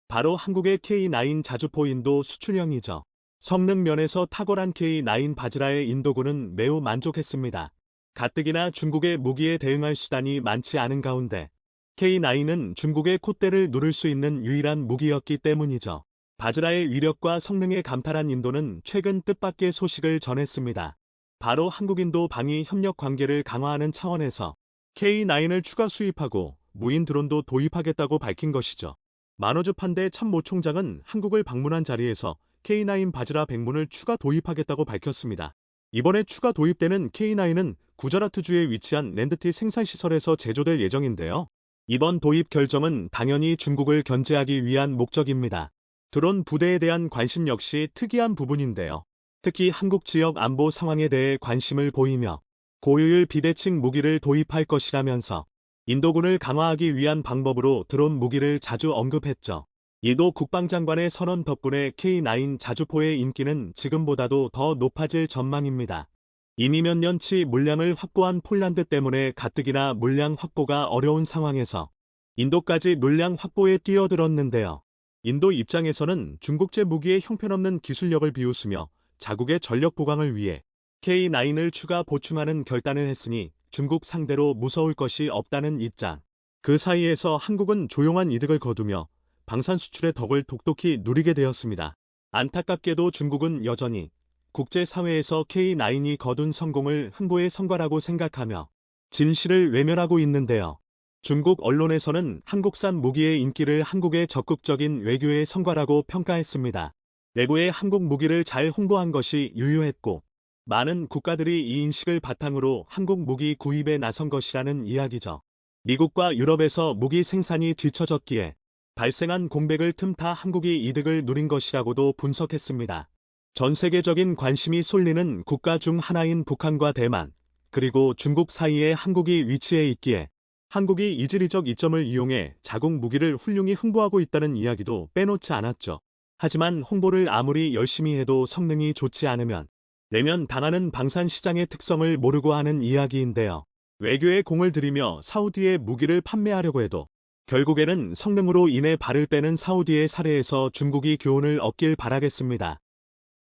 바로 한국의 K9 자주포 인도 수출형이죠. 성능 면에서 탁월한 K9 바즈라의 인도군은 매우 만족했습니다. 가뜩이나 중국의 무기에 대응할 수단이 많지 않은 가운데 K9은 중국의 콧대를 누를 수 있는 유일한 무기였기 때문이죠. 바즈라의 위력과 성능에 감탄한 인도는 최근 뜻밖의 소식을 전했습니다. 바로 한국인도 방위 협력 관계를 강화하는 차원에서 K9을 추가 수입하고 무인 드론도 도입하겠다고 밝힌 것이죠. 마노즈 판데 참모총장은 한국을 방문한 자리에서 K9 바즈라 100문을 추가 도입하겠다고 밝혔습니다. 이번에 추가 도입되는 K9은 구저라트주에 위치한 랜드티 생산시설에서 제조될 예정인데요. 이번 도입 결정은 당연히 중국을 견제하기 위한 목적입니다. 드론 부대에 대한 관심 역시 특이한 부분인데요. 특히 한국 지역 안보 상황에 대해 관심을 보이며 고효율 비대칭 무기를 도입할 것이라면서 인도군을 강화하기 위한 방법으로 드론 무기를 자주 언급했죠. 이도 국방장관의 선언 덕분에 K9 자주포의 인기는 지금보다도 더 높아질 전망입니다. 이미 몇 년치 물량을 확보한 폴란드 때문에 가뜩이나 물량 확보가 어려운 상황에서 인도까지 물량 확보에 뛰어들었는데요. 인도 입장에서는 중국제 무기의 형편없는 기술력을 비웃으며 자국의 전력 보강을 위해 K9을 추가 보충하는 결단을 했으니 중국 상대로 무서울 것이 없다는 입장. 그 사이에서 한국은 조용한 이득을 거두며 방산 수출의 덕을 독독히 누리게 되었습니다. 안타깝게도 중국은 여전히 국제사회에서 K9이 거둔 성공을 흥보의 성과라고 생각하며 진실을 외면하고 있는데요. 중국 언론에서는 한국산 무기의 인기를 한국의 적극적인 외교의 성과라고 평가했습니다. 내부의 한국 무기를 잘 홍보한 것이 유효했고 많은 국가들이 이 인식을 바탕으로 한국 무기 구입에 나선 것이라는 이야기죠. 미국과 유럽에서 무기 생산이 뒤처졌기에 발생한 공백을 틈타 한국이 이득을 누린 것이라고도 분석했습니다. 전 세계적인 관심이 쏠리는 국가 중 하나인 북한과 대만, 그리고 중국 사이에 한국이 위치해 있기에 한국이 이 지리적 이점을 이용해 자국 무기를 훌륭히 홍보하고 있다는 이야기도 빼놓지 않았죠. 하지만 홍보를 아무리 열심히 해도 성능이 좋지 않으면 내면 당하는 방산 시장의 특성을 모르고 하는 이야기인데요. 외교에 공을 들이며 사우디에 무기를 판매하려고 해도 결국에는 성능으로 인해 발을 빼는 사우디의 사례에서 중국이 교훈을 얻길 바라겠습니다.